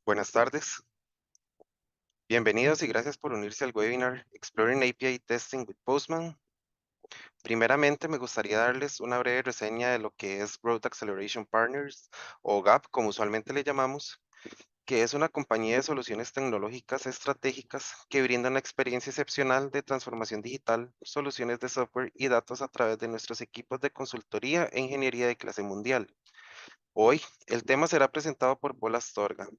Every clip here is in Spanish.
Buenas tardes, bienvenidos y gracias por unirse al webinar Exploring API Testing with Postman. Primeramente, me gustaría darles una breve reseña de lo que es Growth Acceleration Partners o GAP, como usualmente le llamamos, que es una compañía de soluciones tecnológicas estratégicas que brinda una experiencia excepcional de transformación digital, soluciones de software y datos a través de nuestros equipos de consultoría e ingeniería de clase mundial. Hoy, el tema será presentado por Paul Astorga.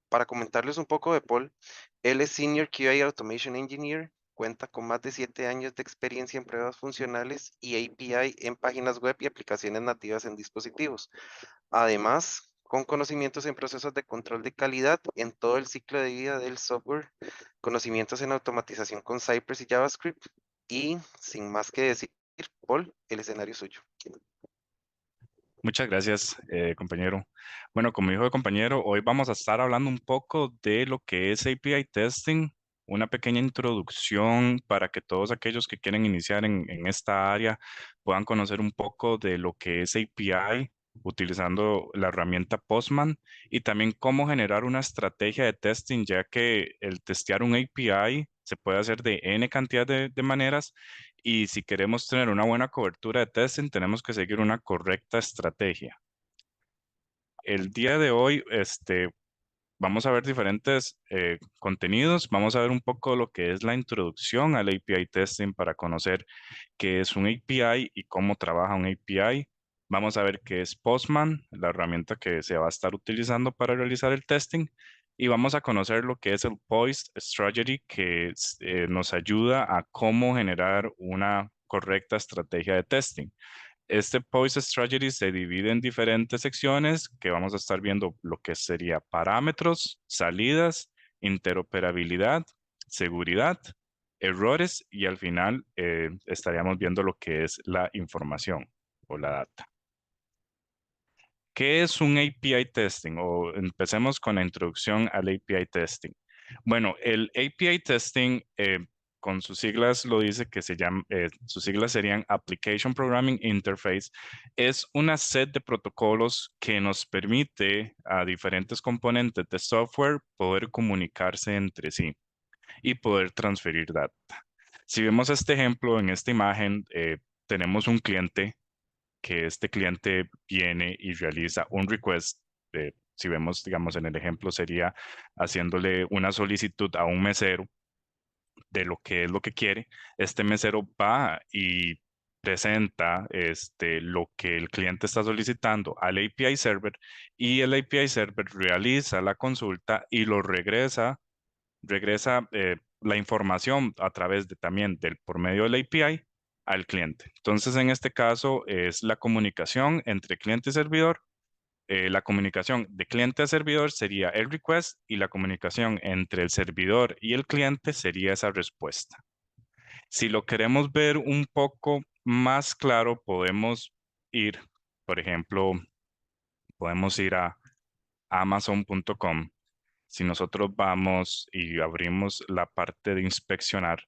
Para comentarles un poco de Paul, él es Senior QA Automation Engineer, cuenta con más de 7 años de experiencia en pruebas funcionales y API en páginas web y aplicaciones nativas en dispositivos. Además, con conocimientos en procesos de control de calidad en todo el ciclo de vida del software, conocimientos en automatización con Cypress y JavaScript. Y sin más que decir, Paul, el escenario es suyo. Muchas gracias, compañero. Bueno, como dijo el compañero, hoy vamos a estar hablando un poco de lo que es API testing, una pequeña introducción para que todos aquellos que quieren iniciar en esta área puedan conocer un poco de lo que es API utilizando la herramienta Postman y también cómo generar una estrategia de testing, ya que el testear un API se puede hacer de N cantidad de maneras y si queremos tener una buena cobertura de testing, tenemos que seguir una correcta estrategia. El día de hoy, vamos a ver diferentes contenidos. Vamos a ver un poco lo que es la introducción al API testing para conocer qué es un API y cómo trabaja un API. Vamos a ver qué es Postman, la herramienta que se va a estar utilizando para realizar el testing. Y vamos a conocer lo que es el Poised Strategy, que nos ayuda a cómo generar una correcta estrategia de testing. Este Poise Strategy se divide en diferentes secciones que vamos a estar viendo lo que sería parámetros, salidas, interoperabilidad, seguridad, errores y al final estaríamos viendo lo que es la información o la data. ¿Qué es un API testing? O empecemos con la introducción al API testing. Bueno, el API testing, con sus siglas lo dice que se llama, sus siglas serían Application Programming Interface. Es una set de protocolos que nos permite a diferentes componentes de software poder comunicarse entre sí y poder transferir data. Si vemos este ejemplo en esta imagen, tenemos un cliente que este cliente viene y realiza un request. Si vemos, digamos, en el ejemplo, sería haciéndole una solicitud a un mesero de lo que es lo que quiere. Este mesero va y presenta lo que el cliente está solicitando al API server y el API server realiza la consulta y lo regresa la información a través de también por medio del API al cliente. Entonces, en este caso es la comunicación entre cliente y servidor. La comunicación de cliente a servidor sería el request y la comunicación entre el servidor y el cliente sería esa respuesta. Si lo queremos ver un poco más claro, podemos ir, por ejemplo, podemos ir a amazon.com. Si nosotros vamos y abrimos la parte de inspeccionar,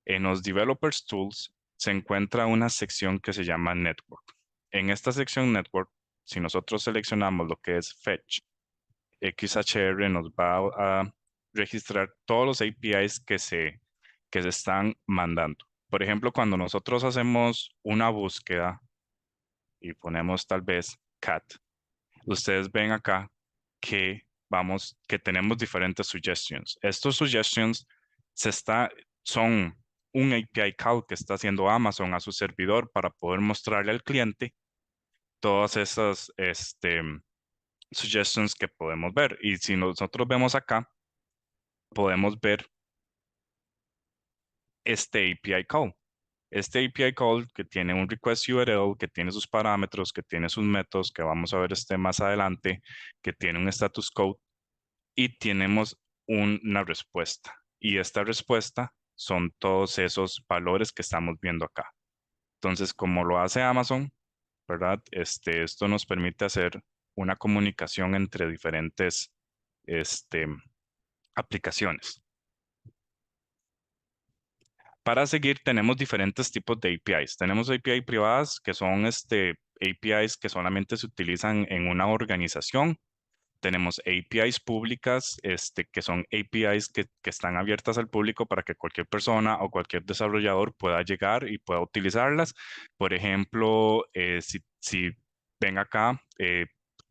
en los Developers Tools se encuentra una sección que se llama Network. En esta sección Network, si nosotros seleccionamos lo que es Fetch, XHR nos va a registrar todos los APIs que se están mandando. Por ejemplo, cuando nosotros hacemos una búsqueda y ponemos tal vez cat, ustedes ven acá que tenemos diferentes suggestions. Estos suggestions son un API call que está haciendo Amazon a su servidor para poder mostrarle al cliente todas esas suggestions que podemos ver. Y si nosotros vemos acá, podemos ver este API call. Este API call que tiene un request URL, que tiene sus parámetros, que tiene sus métodos, que vamos a ver más adelante, que tiene un status code y tenemos una respuesta. Y esta respuesta son todos esos valores que estamos viendo acá. Entonces, como lo hace Amazon, ¿verdad? Esto nos permite hacer una comunicación entre diferentes este, aplicaciones. Para seguir, tenemos diferentes tipos de APIs. Tenemos API privadas, que son APIs que solamente se utilizan en una organización. Tenemos APIs públicas, que son APIs que están abiertas al público para que cualquier persona o cualquier desarrollador pueda llegar y pueda utilizarlas. Por ejemplo, si ven acá,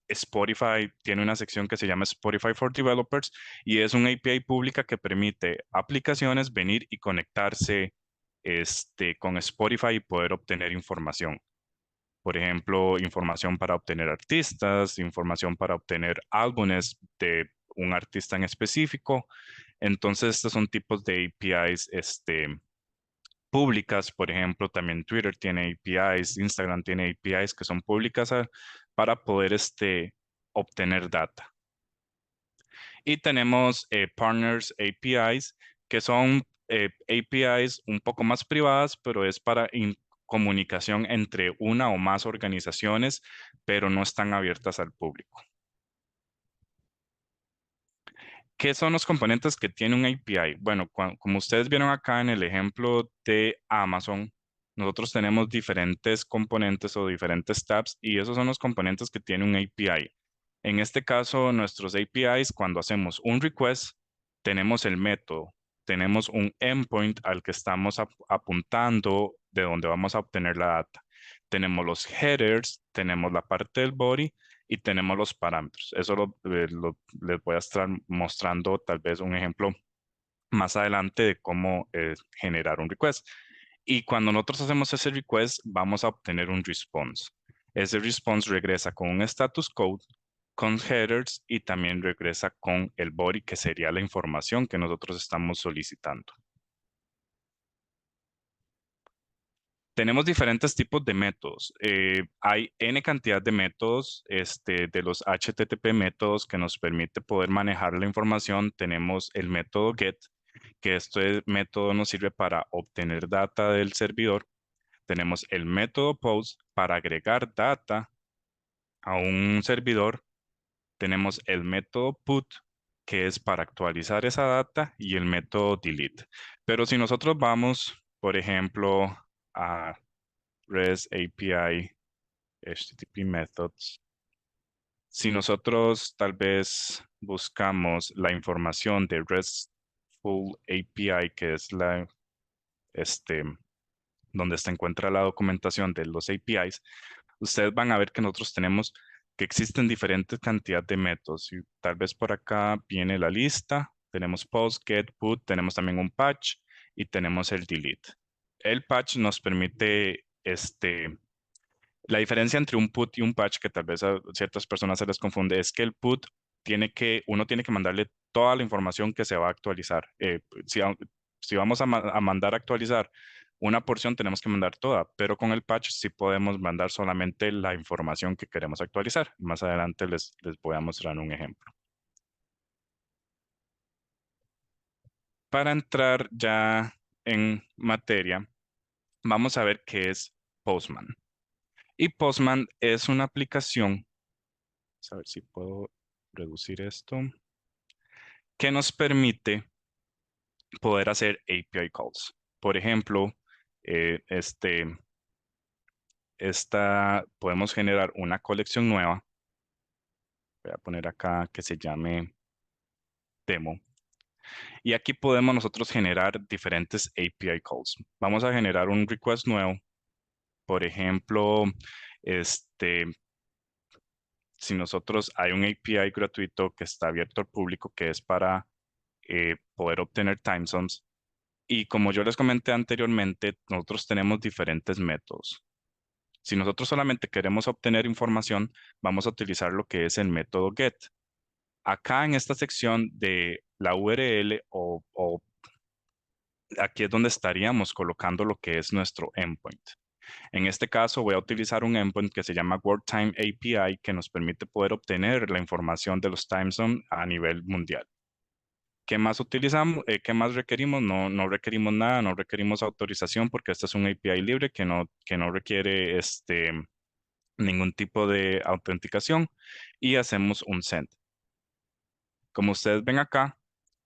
Spotify tiene una sección que se llama Spotify for Developers y es una API pública que permite aplicaciones venir y conectarse con Spotify y poder obtener información. Por ejemplo, información para obtener artistas, información para obtener álbumes de un artista en específico. Entonces, estos son tipos de APIs públicas. Por ejemplo, también Twitter tiene APIs, Instagram tiene APIs que son públicas para poder obtener data. Y tenemos Partners APIs, que son APIs un poco más privadas, pero es para comunicación entre una o más organizaciones, pero no están abiertas al público. ¿Qué son los componentes que tiene un API? Bueno, como ustedes vieron acá en el ejemplo de Amazon, nosotros tenemos diferentes componentes o diferentes tabs y esos son los componentes que tiene un API. En este caso, nuestros APIs, cuando hacemos un request, tenemos el método, tenemos un endpoint al que estamos apuntando de donde vamos a obtener la data. Tenemos los headers, tenemos la parte del body y tenemos los parámetros. Eso les voy a estar mostrando tal vez un ejemplo más adelante de cómo generar un request. Y cuando nosotros hacemos ese request, vamos a obtener un response. Ese response regresa con un status code, con headers y también regresa con el body, que sería la información que nosotros estamos solicitando. Tenemos diferentes tipos de métodos. Hay N cantidad de métodos, de los HTTP métodos que nos permite poder manejar la información. Tenemos el método GET, que este método nos sirve para obtener data del servidor. Tenemos el método POST para agregar data a un servidor. Tenemos el método PUT, que es para actualizar esa data, y el método DELETE. Pero si nosotros vamos, por ejemplo, a REST API, HTTP methods. Si nosotros tal vez buscamos la información de RESTful API, que es este, donde se encuentra la documentación de los APIs, ustedes van a ver que nosotros tenemos que existen diferentes cantidades de métodos. Y tal vez por acá viene la lista. Tenemos post, get, put, tenemos también un patch y tenemos el delete. El patch nos permite la diferencia entre un put y un patch, que tal vez a ciertas personas se les confunde, es que el put uno tiene que mandarle toda la información que se va a actualizar. Si vamos a mandar a actualizar una porción, tenemos que mandar toda, pero con el patch sí podemos mandar solamente la información que queremos actualizar. Más adelante les voy a mostrar un ejemplo. Para entrar ya en materia, vamos a ver qué es Postman. Y Postman es una aplicación. A ver si puedo reducir esto, que nos permite poder hacer API calls. Por ejemplo, eh, este, podemos generar una colección nueva. Voy a poner acá que se llame demo. Y aquí podemos nosotros generar diferentes API calls. Vamos a generar un request nuevo. Por ejemplo, este, si nosotros hay un API gratuito que está abierto al público, que es para poder obtener time zones. Y como yo les comenté anteriormente, nosotros tenemos diferentes métodos. Si nosotros solamente queremos obtener información, vamos a utilizar lo que es el método get. Acá en esta sección de la URL aquí es donde estaríamos colocando lo que es nuestro endpoint. En este caso voy a utilizar un endpoint que se llama WorldTime API, que nos permite poder obtener la información de los time zones a nivel mundial. ¿Qué más utilizamos? ¿Qué más requerimos? No requerimos nada, no requerimos autorización porque este es un API libre que no requiere ningún tipo de autenticación, y hacemos un send. Como ustedes ven acá,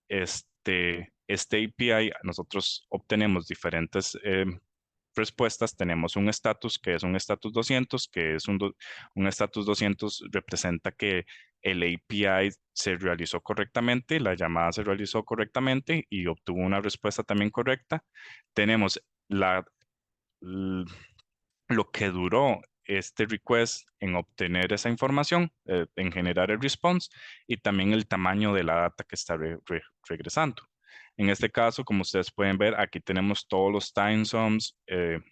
este API, nosotros obtenemos diferentes respuestas. Tenemos un status que es un status 200, que es un status 200 representa que el API se realizó correctamente, la llamada se realizó correctamente y obtuvo una respuesta también correcta. Tenemos l- lo que duró este request en obtener esa información, en generar el response y también el tamaño de la data que está regresando. En este caso, como ustedes pueden ver, aquí tenemos todos los time zones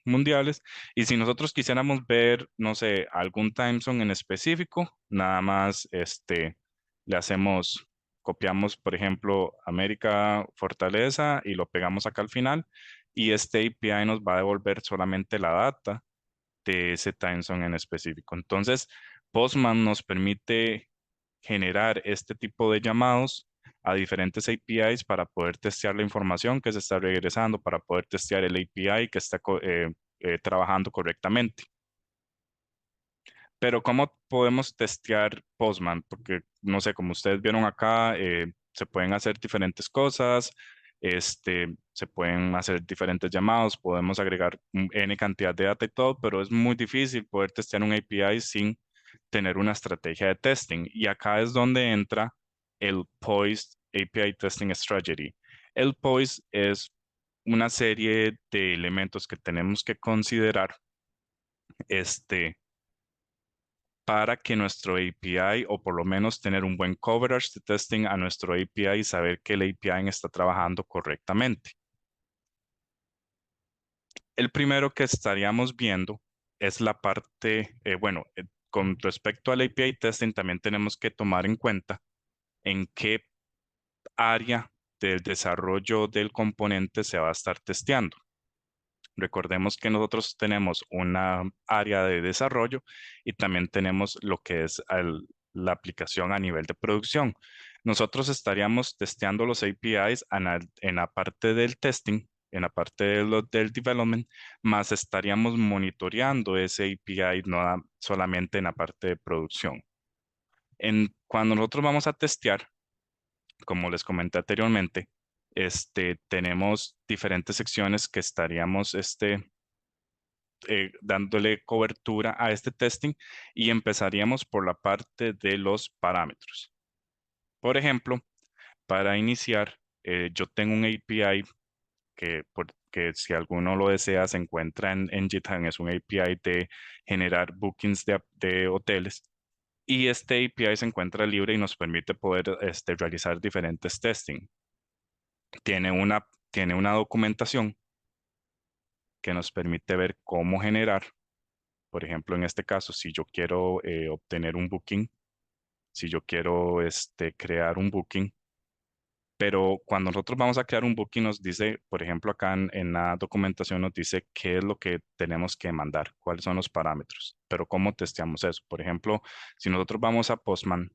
mundiales y si nosotros quisiéramos ver, no sé, algún time zone en específico, nada más le hacemos, copiamos, por ejemplo, América Fortaleza y lo pegamos acá al final y este API nos va a devolver solamente la data de ese time zone en específico. Entonces, Postman nos permite generar este tipo de llamados a diferentes APIs para poder testear la información que se está regresando, para poder testear el API que está trabajando correctamente. Pero ¿cómo podemos testear Postman? Porque, no sé, como ustedes vieron acá, se pueden hacer diferentes cosas, se pueden hacer diferentes llamados, podemos agregar N cantidad de data y todo, pero es muy difícil poder testear un API sin tener una estrategia de testing. Y acá es donde entra el Poised API Testing Strategy. El Poised es una serie de elementos que tenemos que considerar, para que nuestro API, o por lo menos tener un buen coverage de testing a nuestro API y saber que el API está trabajando correctamente. El primero que estaríamos viendo es la parte, bueno, con respecto al API testing también tenemos que tomar en cuenta en qué área del desarrollo del componente se va a estar testeando. Recordemos que nosotros tenemos una área de desarrollo y también tenemos lo que es la aplicación a nivel de producción. Nosotros estaríamos testeando los APIs en la parte del testing, en la parte del development, más estaríamos monitoreando ese API no solamente en la parte de producción. Cuando nosotros vamos a testear, como les comenté anteriormente, tenemos diferentes secciones que estaríamos dándole cobertura a este testing y empezaríamos por la parte de los parámetros. Por ejemplo, para iniciar, yo tengo un API que si alguno lo desea se encuentra en GitHub, es un API de generar bookings de hoteles. Y este API se encuentra libre y nos permite poder realizar diferentes testing. Tiene una documentación que nos permite ver cómo generar. Por ejemplo, en este caso, si yo quiero obtener un booking, si yo quiero crear un booking, pero cuando nosotros vamos a crear un booking nos dice, por ejemplo, acá en la documentación nos dice qué es lo que tenemos que mandar, cuáles son los parámetros, pero cómo testeamos eso. Por ejemplo, si nosotros vamos a Postman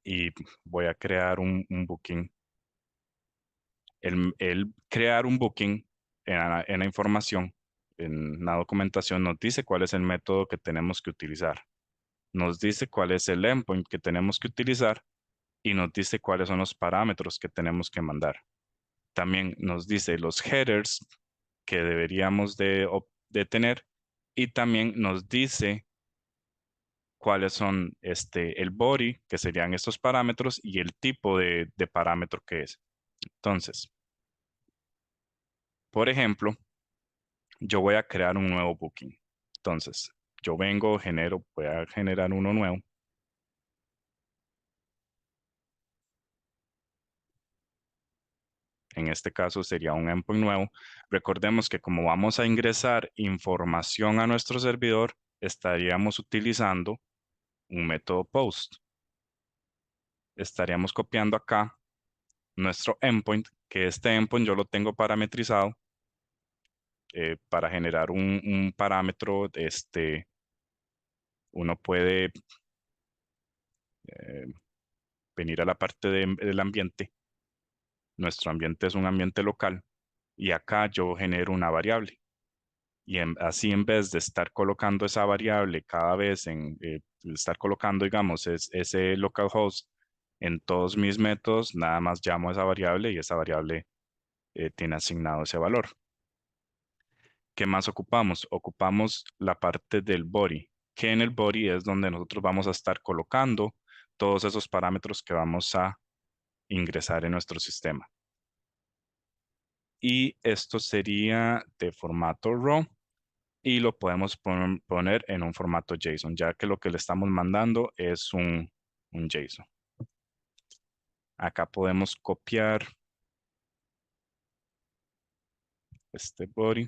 y voy a crear un booking, el crear un booking en la información, en la documentación nos dice cuál es el método que tenemos que utilizar. Nos dice cuál es el endpoint que tenemos que utilizar y nos dice cuáles son los parámetros que tenemos que mandar. También nos dice los headers que deberíamos de tener y también nos dice cuáles son el body, que serían estos parámetros, y el tipo de parámetro que es. Entonces, por ejemplo, yo voy a crear un nuevo booking. Entonces, yo voy a generar uno nuevo. En este caso sería un endpoint nuevo. Recordemos que como vamos a ingresar información a nuestro servidor, estaríamos utilizando un método post. Estaríamos copiando acá nuestro endpoint, que este endpoint yo lo tengo parametrizado para generar un parámetro. Uno puede eh, venir a la parte del ambiente. Nuestro ambiente es un ambiente local y acá yo genero una variable. Y así en vez de estar colocando esa variable cada vez estar colocando, digamos, ese localhost en todos mis métodos, nada más llamo a esa variable y esa variable tiene asignado ese valor. ¿Qué más ocupamos? Ocupamos la parte del body, que en el body es donde nosotros vamos a estar colocando todos esos parámetros que vamos a ingresar en nuestro sistema. Y esto sería de formato RAW y lo podemos poner en un formato JSON, ya que lo que le estamos mandando es un JSON. Acá podemos copiar este body.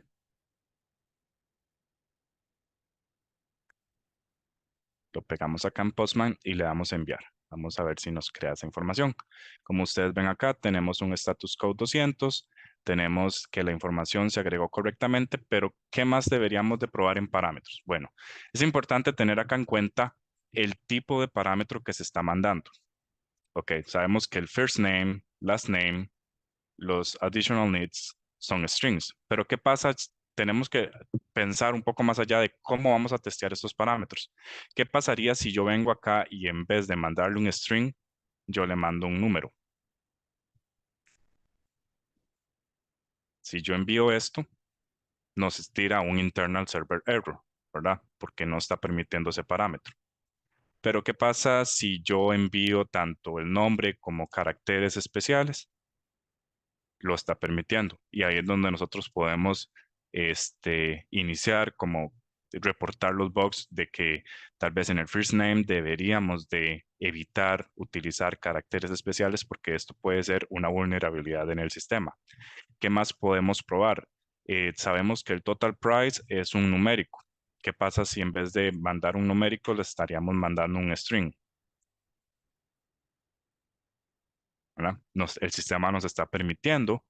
Lo pegamos acá en Postman y le damos a enviar. Vamos a ver si nos crea esa información. Como ustedes ven acá, tenemos un status code 200, tenemos que la información se agregó correctamente, pero ¿qué más deberíamos de probar en parámetros? Bueno, es importante tener acá en cuenta el tipo de parámetro que se está mandando. Ok, sabemos que el first name, last name, los additional needs son strings, pero ¿qué pasa? Tenemos que pensar un poco más allá de cómo vamos a testear estos parámetros. ¿Qué pasaría si yo vengo acá y en vez de mandarle un string, yo le mando un número? Si yo envío esto, nos tira un internal server error, ¿verdad? Porque no está permitiendo ese parámetro. Pero ¿qué pasa si yo envío tanto el nombre como caracteres especiales? Lo está permitiendo. Y ahí es donde nosotros podemos iniciar como reportar los bugs de que tal vez en el first name deberíamos de evitar utilizar caracteres especiales porque esto puede ser una vulnerabilidad en el sistema. ¿Qué más podemos probar? Sabemos que el total price es un numérico. ¿Qué pasa si en vez de mandar un numérico le estaríamos mandando un string? ¿Verdad? El sistema nos está permitiendo.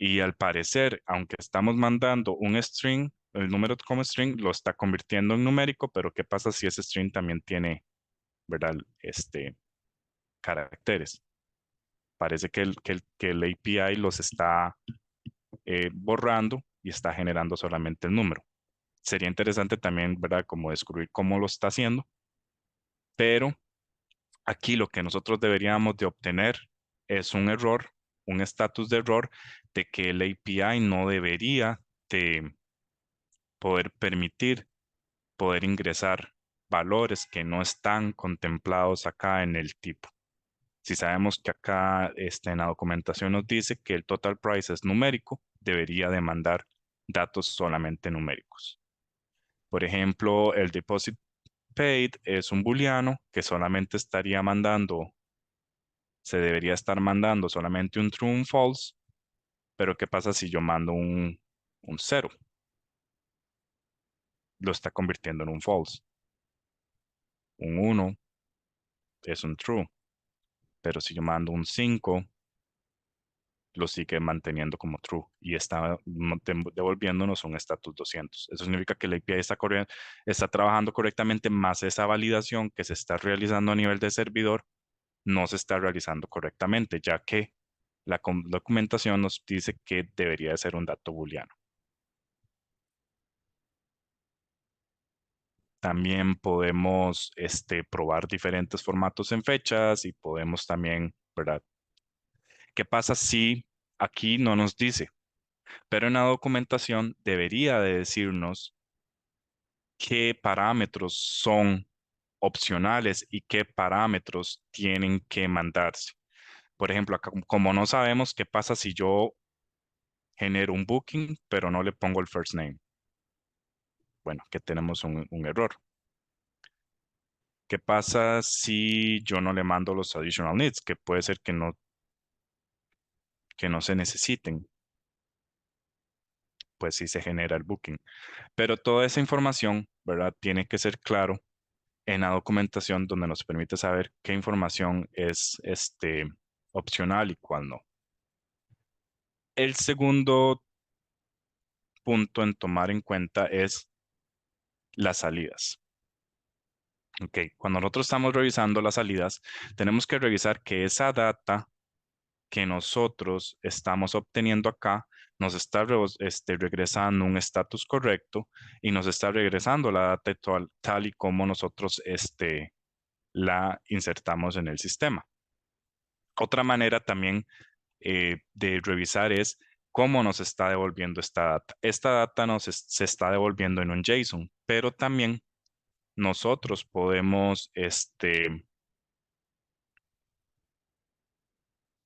Y al parecer, aunque estamos mandando un string, el número como string lo está convirtiendo en numérico, pero ¿qué pasa si ese string también tiene, ¿verdad? Caracteres. Parece que el API los está borrando y está generando solamente el número. Sería interesante también, ¿verdad? Como descubrir cómo lo está haciendo, pero aquí lo que nosotros deberíamos de obtener es un error, un estatus de error de que el API no debería de poder permitir, poder ingresar valores que no están contemplados acá en el tipo. Si sabemos que acá en la documentación nos dice que el total price es numérico, debería demandar datos solamente numéricos. Por ejemplo, el deposit paid es un booleano que solamente estaría mandando, se debería estar mandando solamente un true, un false, pero ¿qué pasa si yo mando un 0? Lo está convirtiendo en un false. Un 1 es un true, pero si yo mando un 5 lo sigue manteniendo como true y está devolviéndonos un status 200. Eso significa que la API está trabajando correctamente, más esa validación que se está realizando a nivel de servidor no se está realizando correctamente, ya que la documentación nos dice que debería de ser un dato booleano. También podemos probar diferentes formatos en fechas y podemos también, ¿verdad? ¿Qué pasa si aquí no nos dice? Pero en la documentación debería de decirnos qué parámetros son opcionales y qué parámetros tienen que mandarse. Por ejemplo, acá, como no sabemos qué pasa si yo genero un booking, pero no le pongo el first name. Bueno, que tenemos un error. ¿Qué pasa si yo no le mando los additional needs? Que puede ser que no se necesiten. Pues sí se genera el booking. Pero toda esa información, ¿verdad? Tiene que ser claro en la documentación donde nos permite saber qué información es opcional y cuál no. El segundo punto en tomar en cuenta es las salidas. Ok, cuando nosotros estamos revisando las salidas, tenemos que revisar que esa data que nosotros estamos obteniendo acá nos está regresando un estatus correcto y nos está regresando la data tal y como nosotros la insertamos en el sistema. Otra manera también de revisar es cómo nos está devolviendo esta data. Esta data se está devolviendo en un JSON, pero también nosotros podemos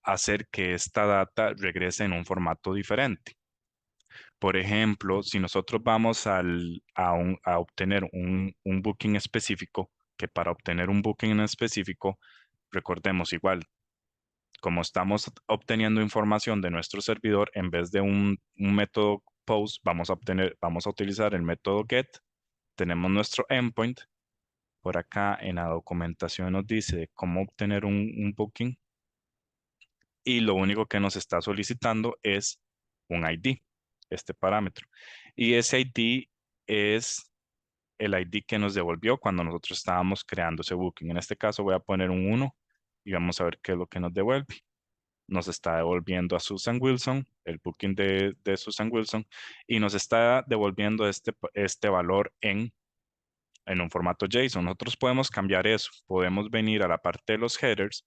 hacer que esta data regrese en un formato diferente. Por ejemplo, si nosotros vamos a obtener un booking específico, que para obtener un booking en específico, recordemos igual, como estamos obteniendo información de nuestro servidor, en vez de un método post, vamos a utilizar el método get. Tenemos nuestro endpoint. Por acá en la documentación nos dice cómo obtener un booking y lo único que nos está solicitando es un ID, este parámetro. Y ese ID es el ID que nos devolvió cuando nosotros estábamos creando ese booking. En este caso voy a poner un 1 y vamos a ver qué es lo que nos devuelve. Nos está devolviendo a Susan Wilson, el booking de Susan Wilson, y nos está devolviendo este valor en un formato JSON. Nosotros podemos cambiar eso. Podemos venir a la parte de los headers.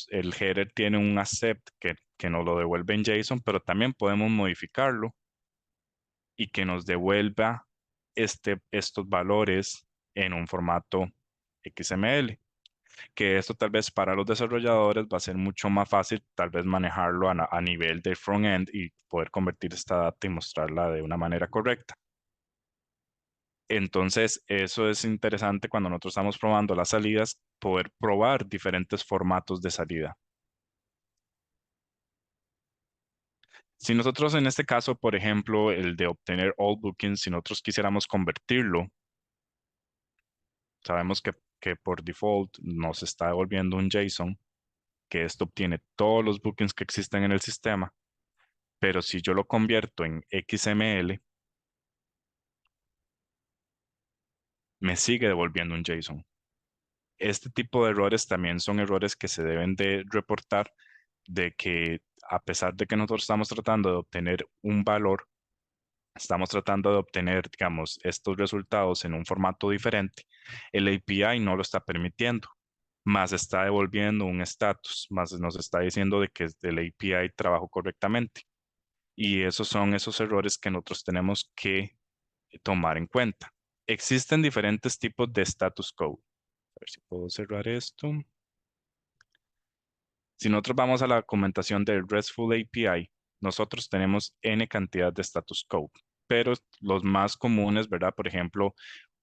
El header tiene un accept que nos lo devuelve en JSON, pero también podemos modificarlo y que nos devuelva estos valores en un formato XML, que esto tal vez para los desarrolladores va a ser mucho más fácil tal vez manejarlo a nivel del front-end y poder convertir esta data y mostrarla de una manera correcta. Entonces, eso es interesante cuando nosotros estamos probando las salidas, poder probar diferentes formatos de salida. Si nosotros en este caso, por ejemplo, el de obtener all bookings, si nosotros quisiéramos convertirlo, sabemos que por default nos está devolviendo un JSON, que esto obtiene todos los bookings que existen en el sistema, pero si yo lo convierto en XML, me sigue devolviendo un JSON. Este tipo de errores también son errores que se deben de reportar, de que a pesar de que nosotros estamos tratando de obtener un valor, estamos tratando de obtener, digamos, estos resultados en un formato diferente, el API no lo está permitiendo, más está devolviendo un status, más nos está diciendo de que el API trabajó correctamente. Y esos son esos errores que nosotros tenemos que tomar en cuenta. Existen diferentes tipos de status code. A ver si puedo cerrar esto. Si nosotros vamos a la documentación del RESTful API, nosotros tenemos N cantidad de status code, pero los más comunes, ¿verdad? Por ejemplo,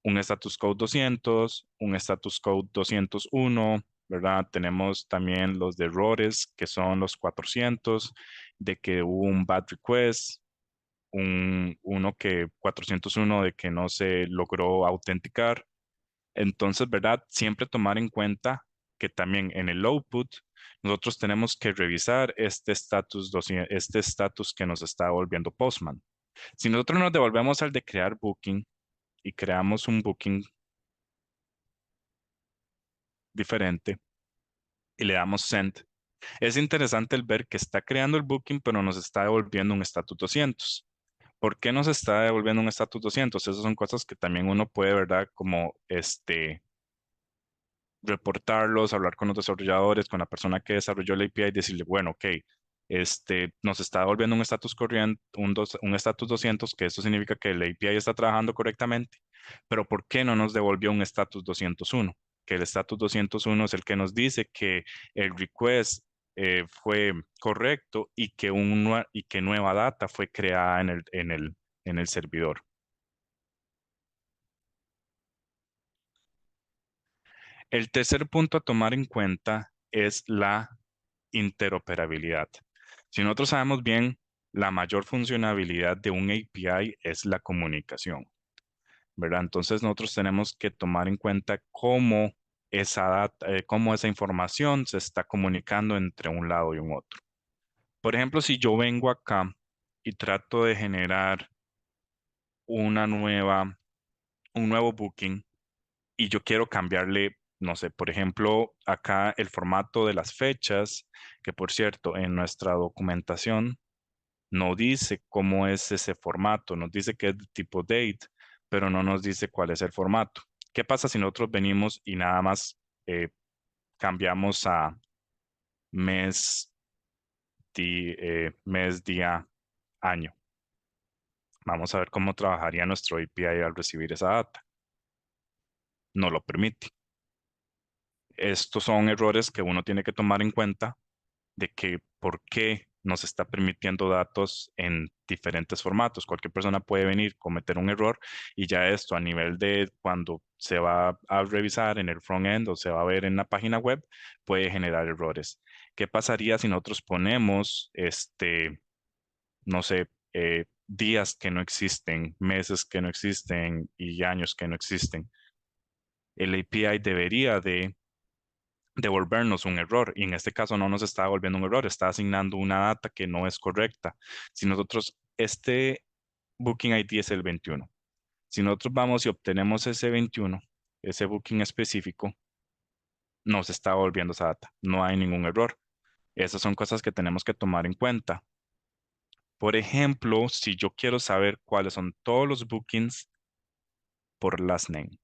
un status code 200, un status code 201, ¿verdad? Tenemos también los de errores, que son los 400, de que hubo un bad request, uno que 401 de que no se logró autenticar. Entonces, ¿verdad? Siempre tomar en cuenta que también en el output nosotros tenemos que revisar este estatus que nos está devolviendo Postman. Si nosotros nos devolvemos al de crear booking y creamos un booking diferente y le damos send, es interesante el ver que está creando el booking, pero nos está devolviendo un status 200. ¿Por qué nos está devolviendo un status 200? Esas son cosas que también uno puede, ¿verdad? Como reportarlos, hablar con los desarrolladores, con la persona que desarrolló la API y decirle, bueno, ok, nos está devolviendo un estatus corriente, un estatus 200, que esto significa que la API está trabajando correctamente, pero ¿por qué no nos devolvió un estatus 201? Que el estatus 201 es el que nos dice que el request fue correcto y que, y que nueva data fue creada en el servidor. El tercer punto a tomar en cuenta es la interoperabilidad. Si nosotros sabemos bien, la mayor funcionalidad de un API es la comunicación, ¿verdad? Entonces nosotros tenemos que tomar en cuenta cómo esa información se está comunicando entre un lado y un otro. Por ejemplo, si yo vengo acá y trato de generar una un nuevo booking y yo quiero cambiarle, no sé, por ejemplo, acá el formato de las fechas, que por cierto, en nuestra documentación no dice cómo es ese formato, nos dice que es de tipo date, pero no nos dice cuál es el formato. ¿Qué pasa si nosotros venimos y nada más eh, cambiamos a mes, mes, día, año? Vamos a ver cómo trabajaría nuestro API al recibir esa data. No lo permite. Estos son errores que uno tiene que tomar en cuenta de que por qué nos está permitiendo datos en diferentes formatos. Cualquier persona puede venir, cometer un error y ya esto a nivel de cuando se va a revisar en el front-end o se va a ver en la página web, puede generar errores. ¿Qué pasaría si nosotros ponemos, no sé, días que no existen, meses que no existen y años que no existen? El API debería de devolvernos un error y en este caso no nos está devolviendo un error, está asignando una data que no es correcta. Si nosotros, este Booking ID es el 21. Si nosotros vamos y obtenemos ese 21, ese booking específico, nos está devolviendo esa data. No hay ningún error. Esas son cosas que tenemos que tomar en cuenta. Por ejemplo, si yo quiero saber cuáles son todos los bookings por last name,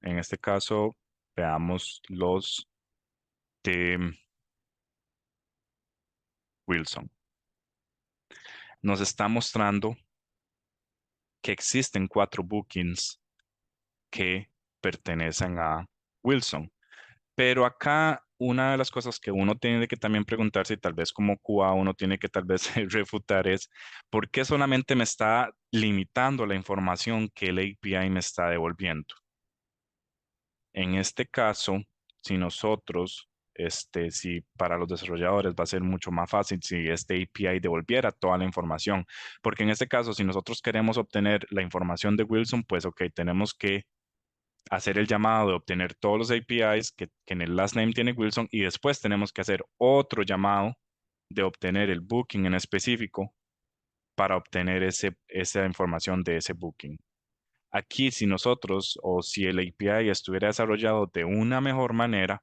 en este caso, veamos los de Wilson. Nos está mostrando que existen 4 bookings que pertenecen a Wilson. Pero acá una de las cosas que uno tiene que también preguntarse y tal vez como QA uno tiene que tal vez refutar es ¿por qué solamente me está limitando la información que el API me está devolviendo? En este caso, si nosotros, si para los desarrolladores va a ser mucho más fácil si este API devolviera toda la información, porque en este caso, si nosotros queremos obtener la información de Wilson, pues ok, tenemos que hacer el llamado de obtener todos los APIs que en el last name tiene Wilson y después tenemos que hacer otro llamado de obtener el booking en específico para obtener esa información de ese booking. Aquí, si nosotros o si el API estuviera desarrollado de una mejor manera,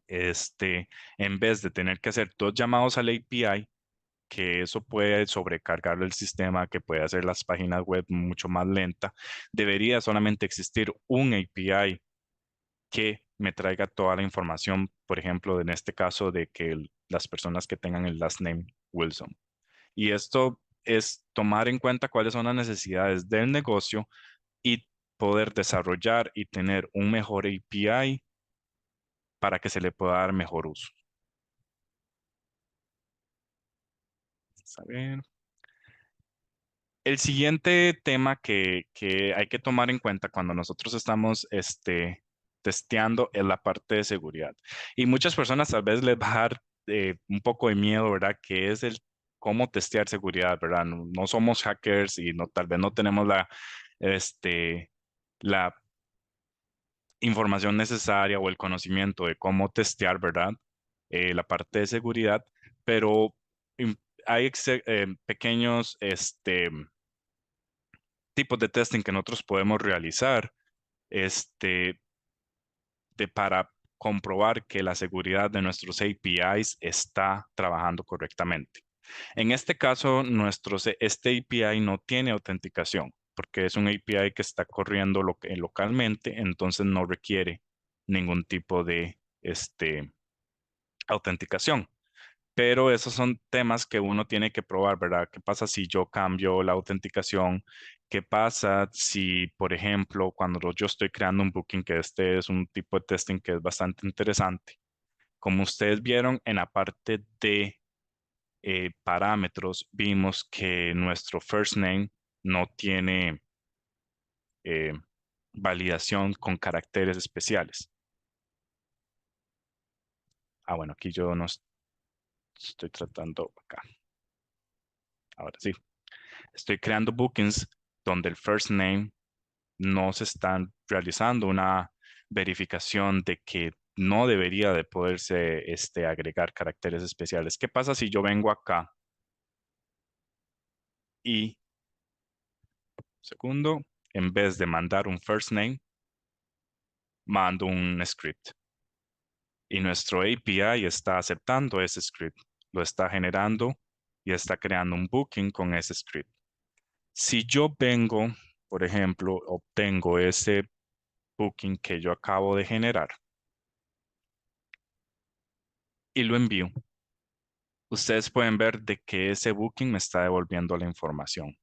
en vez de tener que hacer 2 llamados al API, que eso puede sobrecargar el sistema, que puede hacer las páginas web mucho más lenta, debería solamente existir un API que me traiga toda la información, por ejemplo, en este caso de que las personas que tengan el last name Wilson. Y esto es tomar en cuenta cuáles son las necesidades del negocio y poder desarrollar y tener un mejor API para que se le pueda dar mejor uso. Vamos a ver. El siguiente tema que hay que tomar en cuenta cuando nosotros estamos testeando es la parte de seguridad. Y muchas personas tal vez les va a dar un poco de miedo, ¿verdad? Que es el cómo testear seguridad, ¿verdad? No, no somos hackers y no, tal vez no tenemos la información necesaria o el conocimiento de cómo testear, ¿verdad? La parte de seguridad, pero im- hay pequeños tipos de testing que nosotros podemos realizar este, para comprobar que la seguridad de nuestros APIs está trabajando correctamente. En este caso, este API no tiene autenticación porque es un API que está corriendo localmente, entonces no requiere ningún tipo de autenticación. Pero esos son temas que uno tiene que probar, ¿verdad? ¿Qué pasa si yo cambio la autenticación? ¿Qué pasa si, por ejemplo, cuando yo estoy creando un booking, que este es un tipo de testing que es bastante interesante? Como ustedes vieron en la parte de parámetros, vimos que nuestro first name no tiene eh, validación con caracteres especiales. Ah, bueno, aquí yo no estoy tratando acá. Ahora sí. Estoy creando bookings donde el first name no se están realizando una verificación de que no debería de poderse agregar caracteres especiales. ¿Qué pasa si yo vengo acá y, segundo, en vez de mandar un first name, mando un script? Y nuestro API está aceptando ese script, lo está generando y está creando un booking con ese script. Si yo vengo, por ejemplo, obtengo ese booking que yo acabo de generar y lo envío, ustedes pueden ver de que ese booking me está devolviendo la información.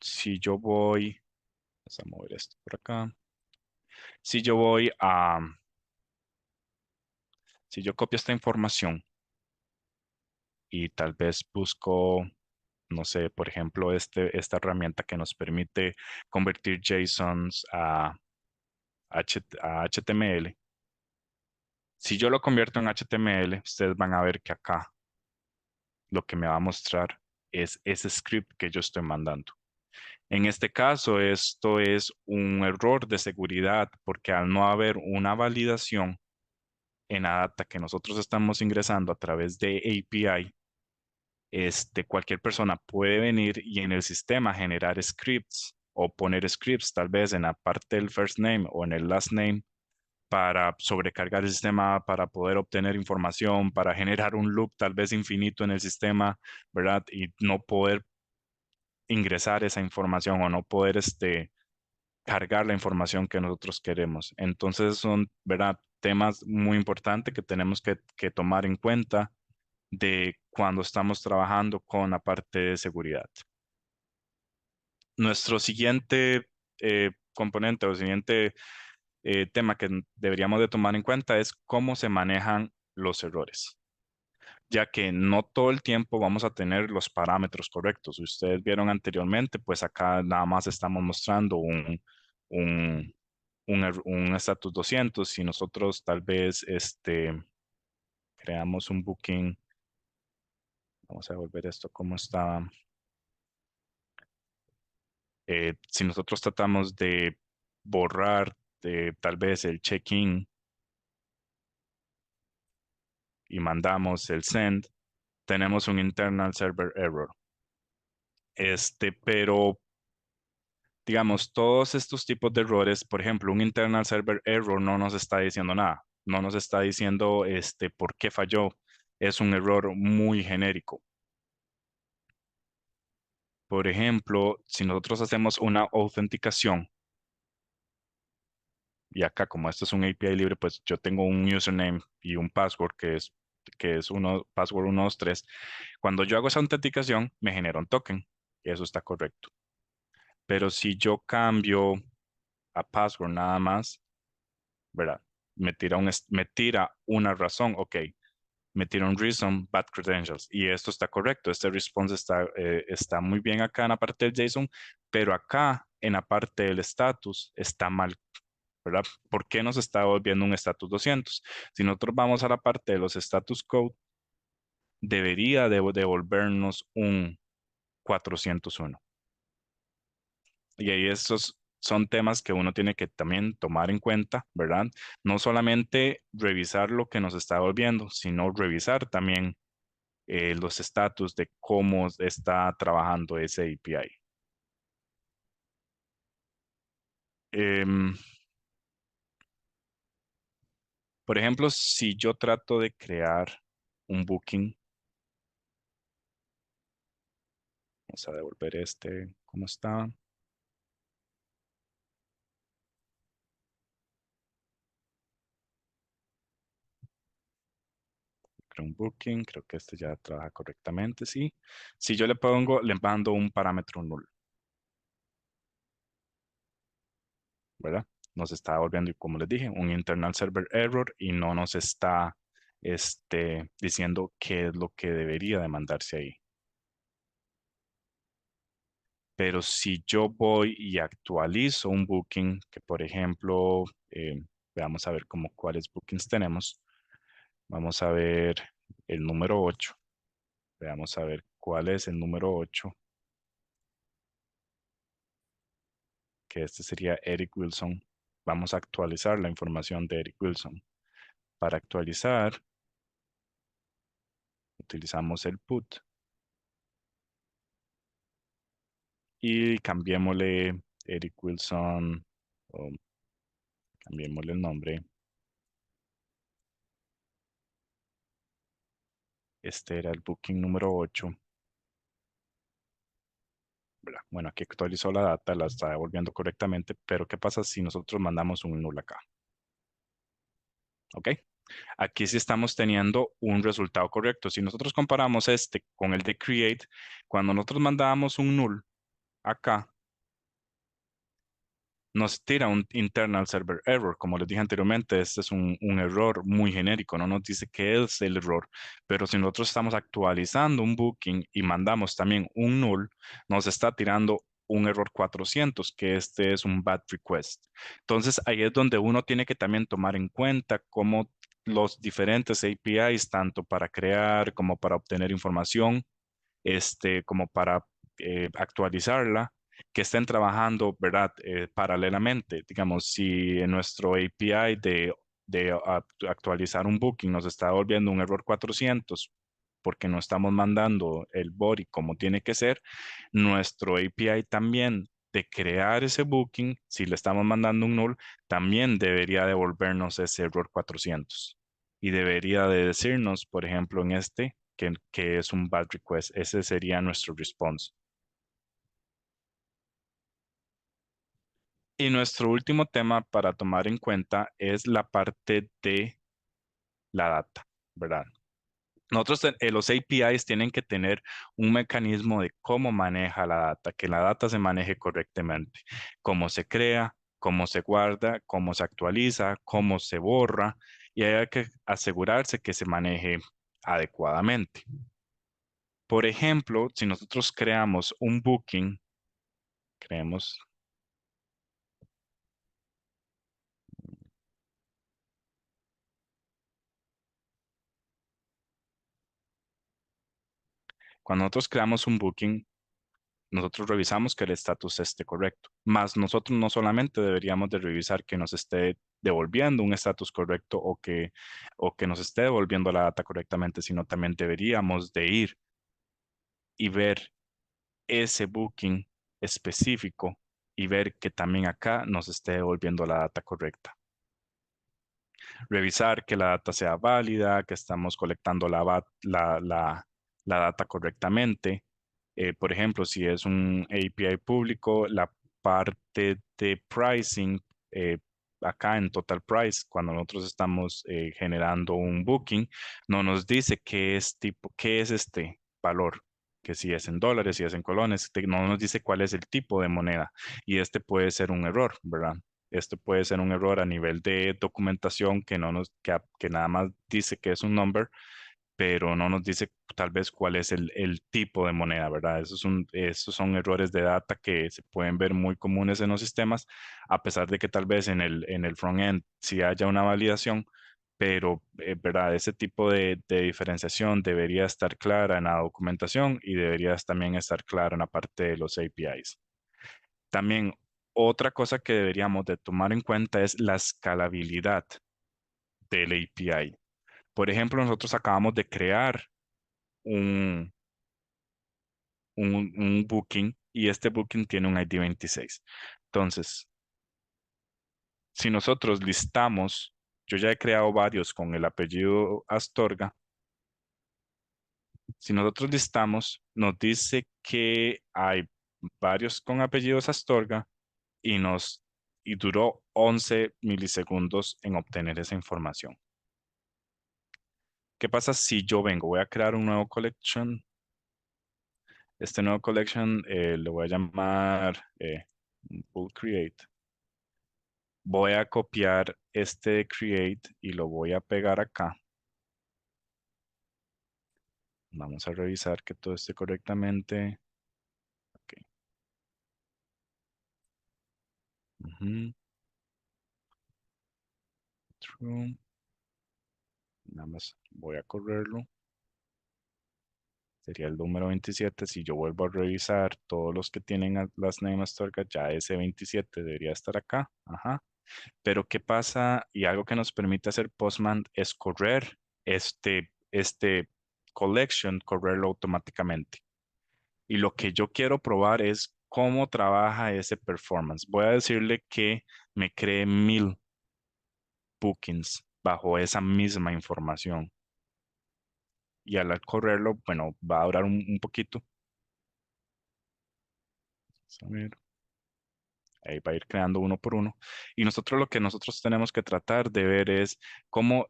Si yo voy, vamos a mover esto por acá. Si yo voy Si yo copio esta información y tal vez busco, no sé, por ejemplo, esta herramienta que nos permite convertir JSONs a HTML. Si yo lo convierto en HTML, ustedes van a ver que acá lo que me va a mostrar es ese script que yo estoy mandando. En este caso, esto es un error de seguridad porque al no haber una validación en la data que nosotros estamos ingresando a través de API, cualquier persona puede venir y en el sistema generar scripts o poner scripts tal vez en la parte del first name o en el last name para sobrecargar el sistema, para poder obtener información, para generar un loop tal vez infinito en el sistema, ¿verdad? Y no poder ingresar esa información o no poder cargar la información que nosotros queremos. Entonces son, ¿verdad? Temas muy importantes que tenemos que tomar en cuenta de cuando estamos trabajando con la parte de seguridad. Nuestro siguiente componente o siguiente tema que deberíamos de tomar en cuenta es cómo se manejan los errores, ya que no todo el tiempo vamos a tener los parámetros correctos. Si ustedes vieron anteriormente, pues acá nada más estamos mostrando un, un status 200. Si nosotros tal vez creamos un booking, vamos a devolver esto como estaba. Si nosotros tratamos de borrar tal vez el check-in y mandamos el send, tenemos un internal server error. Pero digamos, todos estos tipos de errores, por ejemplo, un internal server error no nos está diciendo nada, no nos está diciendo por qué falló. Es un error muy genérico. Por ejemplo, si nosotros hacemos una autenticación, y acá como esto es un API libre, pues yo tengo un username y un password que es password 123. Cuando yo hago esa autenticación, me genera un token, y eso está correcto. Pero si yo cambio a password nada más, ¿verdad? Me tira una razón, ok, me tira un reason, bad credentials, y esto está correcto, este response está muy bien acá en la parte del JSON, pero acá en la parte del status está mal, ¿verdad? ¿Por qué nos está volviendo un status 200? Si nosotros vamos a la parte de los status code, debería devolvernos un 401. Y ahí esos son temas que uno tiene que también tomar en cuenta, ¿verdad? No solamente revisar lo que nos está volviendo, sino revisar también los estatus de cómo está trabajando ese API. Em, por ejemplo, si yo trato de crear un booking, vamos a devolver ¿cómo está? Creo un booking, creo que este ya trabaja correctamente, sí. Si yo le mando un parámetro null, ¿verdad? Nos está devolviendo, como les dije, un internal server error y no nos está diciendo qué es lo que debería de mandarse ahí. Pero si yo voy y actualizo un booking, que por ejemplo, veamos a ver cuáles bookings tenemos. Vamos a ver el número 8. Veamos a ver cuál es el número 8, que este sería Eric Wilson. Vamos a actualizar la información de Eric Wilson. Para actualizar, utilizamos el put y cambiémosle Eric Wilson, o cambiémosle el nombre. Este era el booking número 8. Bueno, aquí actualizó la data, la está devolviendo correctamente, pero ¿qué pasa si nosotros mandamos un null acá? ¿Ok? Aquí sí estamos teniendo un resultado correcto. Si nosotros comparamos este con el de create, cuando nosotros mandábamos un null acá, nos tira un internal server error. Como les dije anteriormente, este es un error muy genérico, no nos dice qué es el error, pero si nosotros estamos actualizando un booking y mandamos también un null, nos está tirando un error 400, que este es un bad request. Entonces, ahí es donde uno tiene que también tomar en cuenta cómo los diferentes APIs, tanto para crear como para obtener información, como para actualizarla, que estén trabajando, ¿verdad? Paralelamente. Digamos, si en nuestro API de actualizar un booking nos está volviendo un error 400 porque no estamos mandando el body como tiene que ser, nuestro API también de crear ese booking, si le estamos mandando un null, también debería devolvernos ese error 400 y debería de decirnos, por ejemplo, en que es un bad request. Ese sería nuestro response. Y nuestro último tema para tomar en cuenta es la parte de la data, ¿verdad? Los APIs tienen que tener un mecanismo de cómo maneja la data, que la data se maneje correctamente, cómo se crea, cómo se guarda, cómo se actualiza, cómo se borra, y hay que asegurarse que se maneje adecuadamente. Por ejemplo, si nosotros creamos un booking, creemos, cuando nosotros creamos un booking, nosotros revisamos que el estatus esté correcto. Más nosotros no solamente deberíamos de revisar que nos esté devolviendo un estatus correcto o que nos esté devolviendo la data correctamente, sino también deberíamos de ir y ver ese booking específico y ver que también acá nos esté devolviendo la data correcta. Revisar que la data sea válida, que estamos colectando la data correctamente. Por ejemplo, si es un API público, la parte de pricing, eh, acá en Total Price, cuando nosotros estamos generando un booking, no nos dice qué es este valor, que si es en dólares, si es en colones, no nos dice cuál es el tipo de moneda y este puede ser un error, ¿verdad? Esto puede ser un error a nivel de documentación que no nos, que nada más dice que es un number, pero no nos dice tal vez cuál es el tipo de moneda, ¿verdad? Esos son errores de data que se pueden ver muy comunes en los sistemas, a pesar de que tal vez en el front-end sí haya una validación, pero, ¿verdad? Ese tipo de diferenciación debería estar clara en la documentación y debería también estar clara en la parte de los APIs. También otra cosa que deberíamos de tomar en cuenta es la escalabilidad del API. Por ejemplo, nosotros acabamos de crear un, un booking y este booking tiene un ID 26. Entonces, si nosotros listamos, yo ya he creado varios con el apellido Astorga, si nosotros listamos, nos dice que hay varios con apellidos Astorga y duró 11 milisegundos en obtener esa información. ¿Qué pasa si yo vengo? Voy a crear un nuevo collection. Este nuevo collection lo voy a llamar pull create. Voy a copiar este create y lo voy a pegar acá. Vamos a revisar que todo esté correctamente. Ok. Ujú. True. Nada más voy a correrlo. Sería el número 27. Si yo vuelvo a revisar todos los que tienen las name Astorga, ya ese 27 debería estar acá. Ajá. Pero ¿qué pasa? Y algo que nos permite hacer Postman es correr este collection, correrlo automáticamente. Y lo que yo quiero probar es cómo trabaja ese performance. Voy a decirle que me cree 1000 bookings bajo esa misma información. Y al correrlo, bueno, va a durar un poquito. Vamos a ver. Ahí va a ir creando uno por uno. Y nosotros lo que nosotros tenemos que tratar de ver es cómo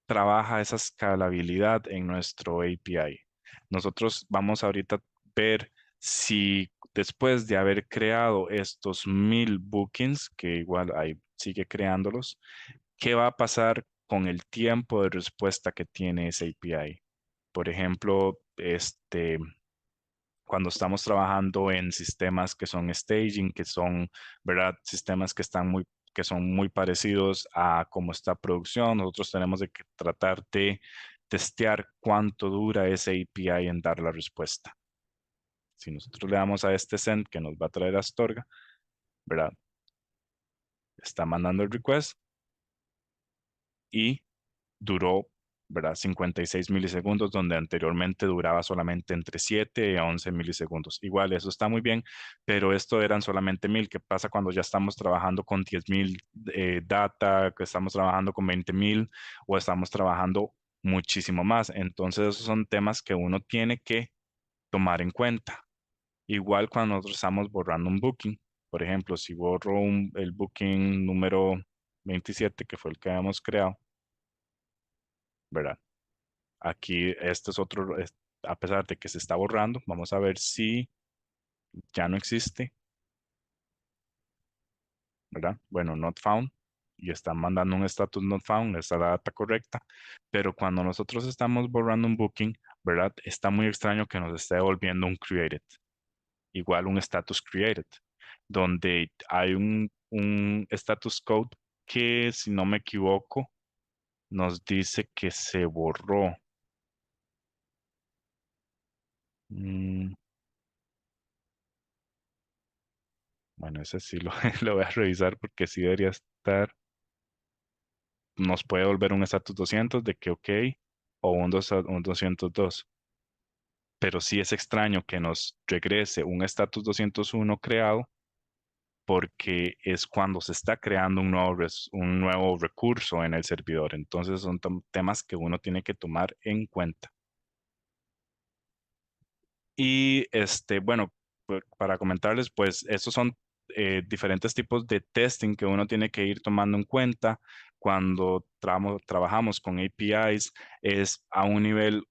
trabaja esa escalabilidad en nuestro API. Nosotros vamos ahorita a ver si Después de haber creado estos 1000 bookings, que igual ahí sigue creándolos, ¿qué va a pasar con el tiempo de respuesta que tiene ese API? Por ejemplo, cuando estamos trabajando en sistemas que son staging, que son, ¿verdad? Sistemas que son muy parecidos a cómo está producción, nosotros tenemos de que tratar de testear cuánto dura ese API en dar la respuesta. Si nosotros le damos a este send que nos va a traer Astorga, ¿verdad? Está mandando el request y duró, ¿verdad? 56 milisegundos, donde anteriormente duraba solamente entre 7 a 11 milisegundos. Igual, eso está muy bien, pero esto eran solamente 1000. ¿Qué pasa cuando ya estamos trabajando con 10,000 data, que estamos trabajando con 20,000 o estamos trabajando muchísimo más? Entonces, esos son temas que uno tiene que tomar en cuenta. Igual cuando nosotros estamos borrando un booking, por ejemplo, si borro el booking número 27, que fue el que habíamos creado, ¿verdad? Aquí este es otro, a pesar de que se está borrando, vamos a ver si ya no existe, ¿verdad? Bueno, not found, y están mandando un status not found, esa es la data correcta, pero cuando nosotros estamos borrando un booking, ¿verdad? Está muy extraño que nos esté devolviendo un created, igual un status created, donde hay un status code que, si no me equivoco, nos dice que se borró. Mm, bueno, ese sí lo, lo voy a revisar porque sí debería estar. Nos puede volver un status 200 de que ok, o un 202. Pero sí es extraño que nos regrese un status 201 creado porque es cuando se está creando un nuevo recurso en el servidor. Entonces son temas que uno tiene que tomar en cuenta. Y bueno, para comentarles, pues estos son diferentes tipos de testing que uno tiene que ir tomando en cuenta cuando trabajamos con APIs. Es a un nivel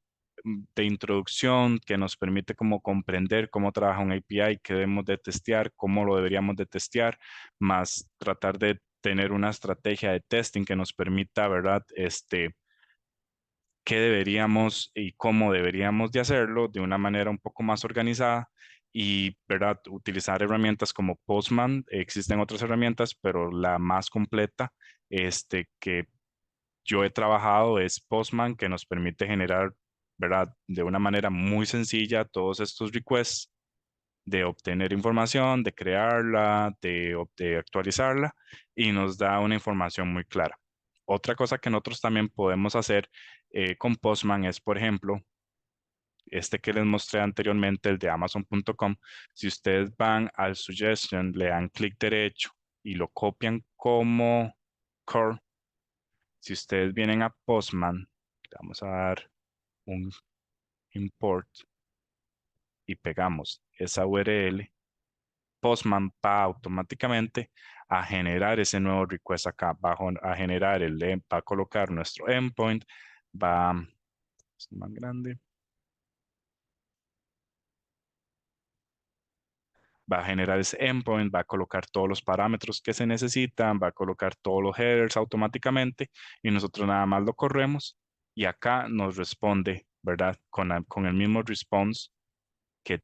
de introducción que nos permite como comprender cómo trabaja un API, qué debemos de testear, cómo lo deberíamos de testear, más tratar de tener una estrategia de testing que nos permita, ¿verdad? Qué deberíamos y cómo deberíamos de hacerlo de una manera un poco más organizada y, ¿verdad? Utilizar herramientas como Postman. Existen otras herramientas, pero la más completa, que yo he trabajado es Postman, que nos permite generar, ¿verdad? De una manera muy sencilla todos estos requests de obtener información, de crearla, de actualizarla y nos da una información muy clara. Otra cosa que nosotros también podemos hacer con Postman es, por ejemplo, este que les mostré anteriormente, el de Amazon.com. Si ustedes van al suggestion, le dan clic derecho y lo copian como core. Si ustedes vienen a Postman, le vamos a dar un import y pegamos esa URL. Postman va automáticamente a generar ese nuevo request acá, a generar va a colocar nuestro endpoint, va, es más grande, va a generar ese endpoint, va a colocar todos los parámetros que se necesitan, va a colocar todos los headers automáticamente y nosotros nada más lo corremos y acá nos responde, ¿verdad? Con el mismo response que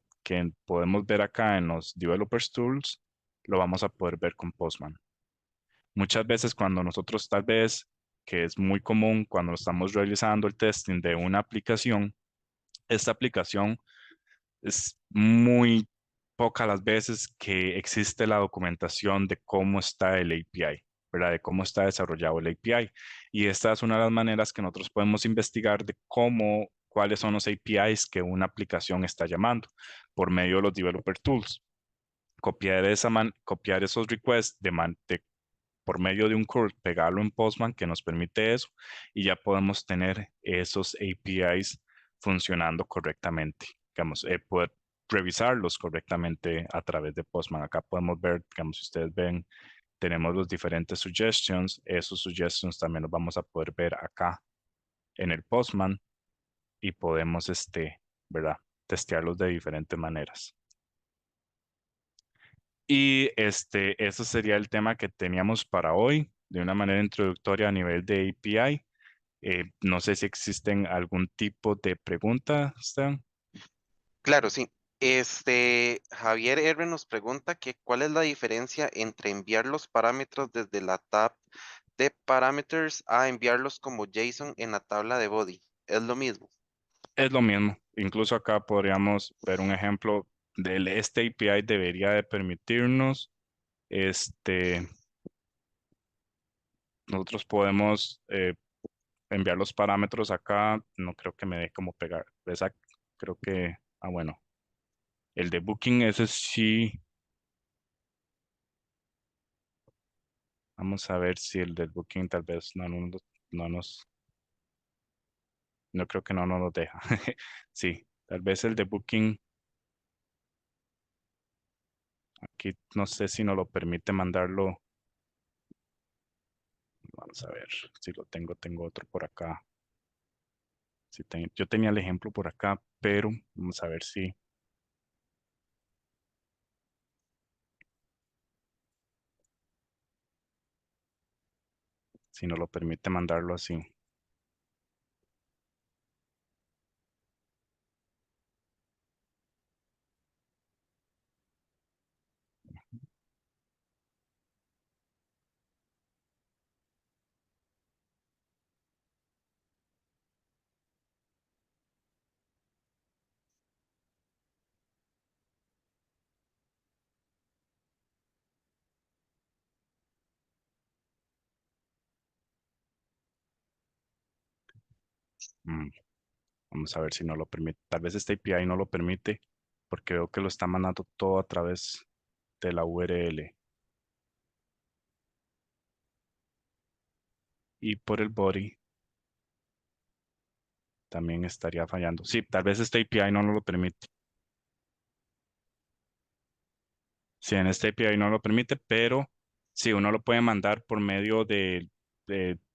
podemos ver acá en los Developers Tools, lo vamos a poder ver con Postman. Muchas veces cuando nosotros tal vez, que es muy común cuando estamos realizando el testing de una aplicación, esta aplicación es muy pocas las veces que existe la documentación de cómo está el API, ¿verdad? De cómo está desarrollado el API. Y esta es una de las maneras que nosotros podemos investigar de cuáles son los APIs que una aplicación está llamando por medio de los developer tools. Copiar esos requests por medio de un curl, pegarlo en Postman que nos permite eso y ya podemos tener esos APIs funcionando correctamente. Digamos, poder revisarlos correctamente a través de Postman. Acá podemos ver, digamos, si ustedes ven, tenemos los diferentes suggestions. Esos suggestions también los vamos a poder ver acá en el Postman y podemos, ¿verdad? Testearlos de diferentes maneras. Y eso sería el tema que teníamos para hoy, de una manera introductoria a nivel de API. No sé si existen algún tipo de pregunta, Esteban. Claro, sí. Javier R nos pregunta que cuál es la diferencia entre enviar los parámetros desde la tab de parameters a enviarlos como JSON en la tabla de body. ¿Es lo mismo? Es lo mismo. Incluso acá podríamos ver un ejemplo del este API debería de permitirnos, este, nosotros podemos enviar los parámetros acá. No creo que me dé como pegar. Creo que, bueno, el de Booking, ese sí. Vamos a ver si el del Booking tal vez no nos, no creo que no nos lo deja. Sí, tal vez el de Booking, aquí no sé si nos lo permite mandarlo. Vamos a ver si lo tengo otro por acá. Yo tenía el ejemplo por acá, pero vamos a ver si nos lo permite mandarlo así. Mm, Vamos a ver si no lo permite. Tal vez este API no lo permite porque veo que lo está mandando todo a través de la URL y por el body también estaría fallando. Sí, tal vez este API no nos lo permite. Sí, en este API no lo permite, pero sí, uno lo puede mandar por medio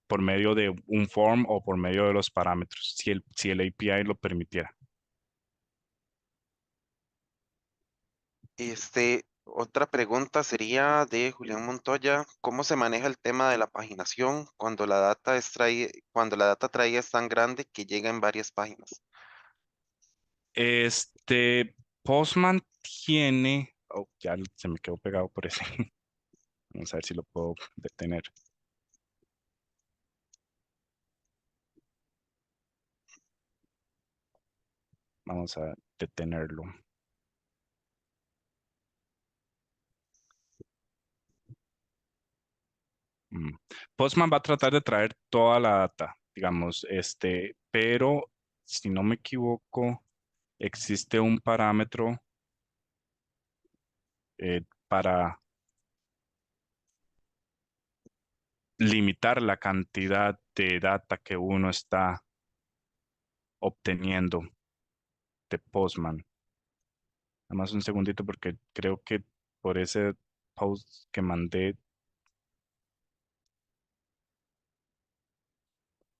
por medio de un form o por medio de los parámetros, si el API lo permitiera. Otra pregunta sería de Julián Montoya, ¿cómo se maneja el tema de la paginación cuando cuando la data traída es tan grande que llega en varias páginas? Este Postman tiene, oh, ya se me quedó pegado por ese. Vamos a ver si lo puedo detener. Vamos a detenerlo. Mm. Postman va a tratar de traer toda la data, digamos, pero si no me equivoco, existe un parámetro para limitar la cantidad de data que uno está obteniendo de Postman. Nada más un segundito porque creo que por ese post que mandé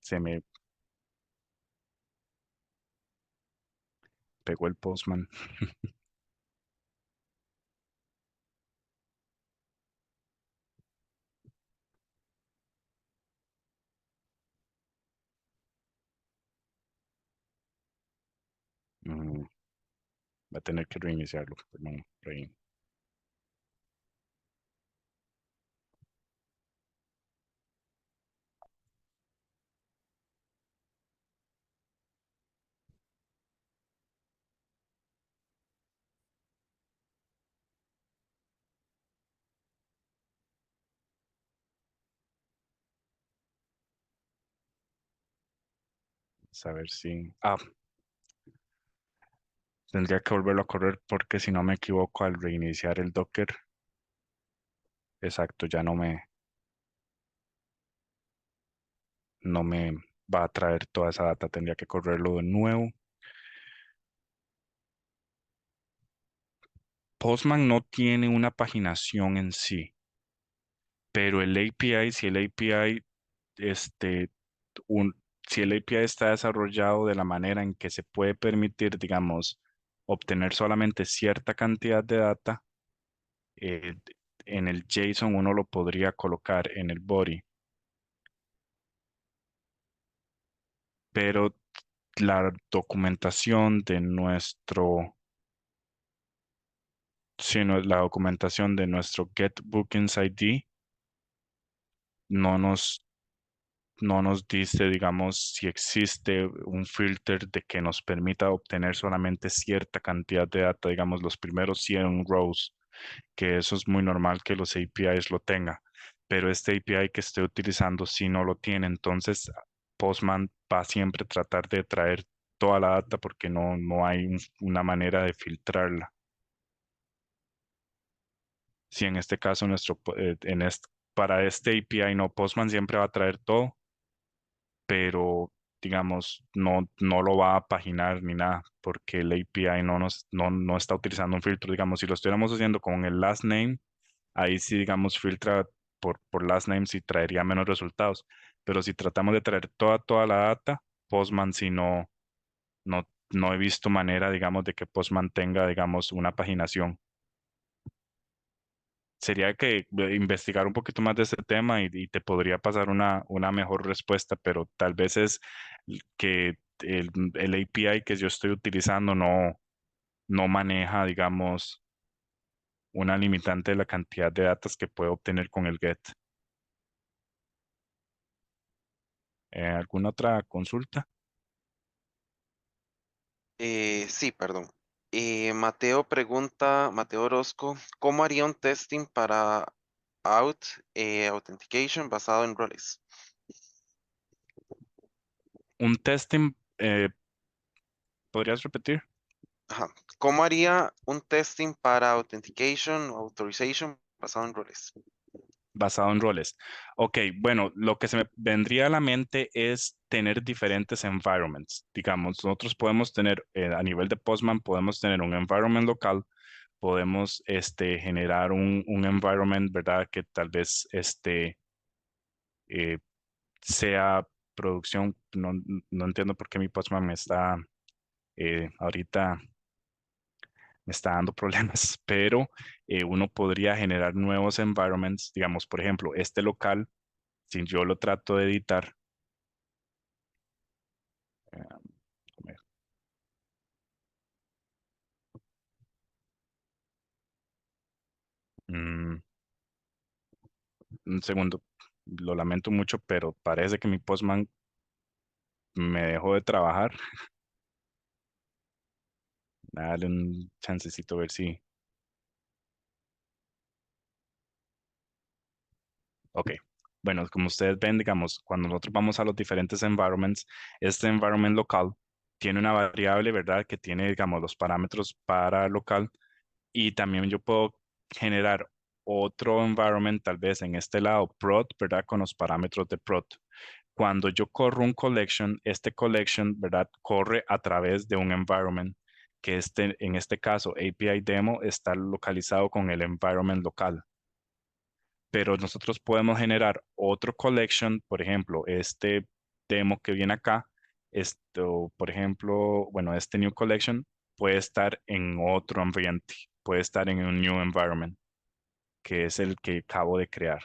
se me pegó el Postman. Mm, Va a tener que reiniciarlo, perdón. A ver si... tendría que volverlo a correr porque si no me equivoco al reiniciar el Docker, exacto, ya no me va a traer toda esa data. Tendría que correrlo de nuevo. Postman no tiene una paginación en sí, pero el API, si el API, este, un, si el API está desarrollado de la manera en que se puede permitir, digamos, obtener solamente cierta cantidad de data, eh, en el JSON uno lo podría colocar en el body, pero la documentación de nuestro, sino la documentación de nuestro Get Bookings ID no nos, no nos dice, digamos, si existe un filter de que nos permita obtener solamente cierta cantidad de data, digamos, los primeros 100 rows, que eso es muy normal que los APIs lo tengan, pero este API que esté utilizando si no lo tiene, entonces Postman va a siempre tratar de traer toda la data porque no hay una manera de filtrarla. Si en este caso para este API no, Postman siempre va a traer todo, pero digamos, no lo va a paginar ni nada, porque el API no está utilizando un filtro. Digamos, si lo estuviéramos haciendo con el last name, ahí sí, digamos, filtra por last name sí traería menos resultados. Pero si tratamos de traer toda la data, Postman sí no he visto manera, digamos, de que Postman tenga, digamos, una paginación. Sería que investigar un poquito más de este tema y te podría pasar una mejor respuesta, pero tal vez es que el API que yo estoy utilizando no maneja, digamos, una limitante de la cantidad de datos que puedo obtener con el GET. ¿Alguna otra consulta? Sí, perdón. Mateo pregunta, Mateo Orozco, ¿cómo haría un testing para authentication basado en roles? Un testing, ¿podrías repetir? Ajá. ¿Cómo haría un testing para authentication o authorization basado en roles? Basado en roles. Ok, bueno, lo que se me vendría a la mente es tener diferentes environments. Digamos, nosotros podemos tener, a nivel de Postman, podemos tener un environment local, podemos generar un environment, ¿verdad? Que tal vez eh, sea producción. No entiendo por qué mi Postman me está ahorita me está dando problemas, pero uno podría generar nuevos environments, digamos, por ejemplo, este local, si yo lo trato de editar, eh, mm, un segundo, lo lamento mucho, pero parece que mi Postman me dejó de trabajar. Dale un chancecito a ver si. Ok. Bueno, como ustedes ven, digamos, cuando nosotros vamos a los diferentes environments, este environment local tiene una variable, ¿verdad? Que tiene, digamos, los parámetros para local. Y también yo puedo generar otro environment, tal vez en este lado, prod, ¿verdad? Con los parámetros de prod. Cuando yo corro un collection, este collection, ¿verdad? Corre a través de un environment que en este caso, API demo está localizado con el environment local. Pero nosotros podemos generar otro collection, por ejemplo, este demo que viene acá, esto, por ejemplo, bueno, este new collection puede estar en otro ambiente, puede estar en un new environment, que es el que acabo de crear.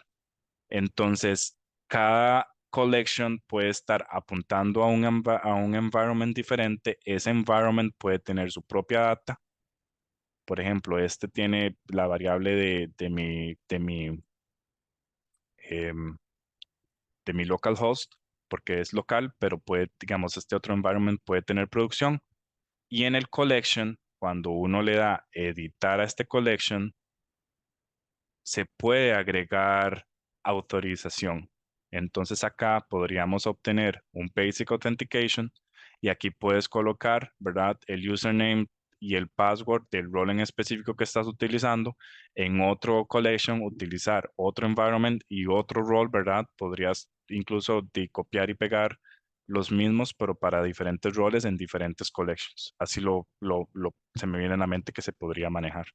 Entonces, cada collection puede estar apuntando a un environment diferente. Ese environment puede tener su propia data. Por ejemplo, este tiene la variable em, de mi localhost, porque es local, pero puede, digamos, este otro environment puede tener producción. Y en el collection, cuando uno le da editar a este collection, se puede agregar autorización. Entonces acá podríamos obtener un Basic Authentication y aquí puedes colocar, ¿verdad? El username y el password del rol en específico que estás utilizando. En otro collection, utilizar otro environment y otro rol, ¿verdad? Podrías incluso copiar y pegar los mismos, pero para diferentes roles en diferentes collections. Así se me viene a la mente que se podría manejar.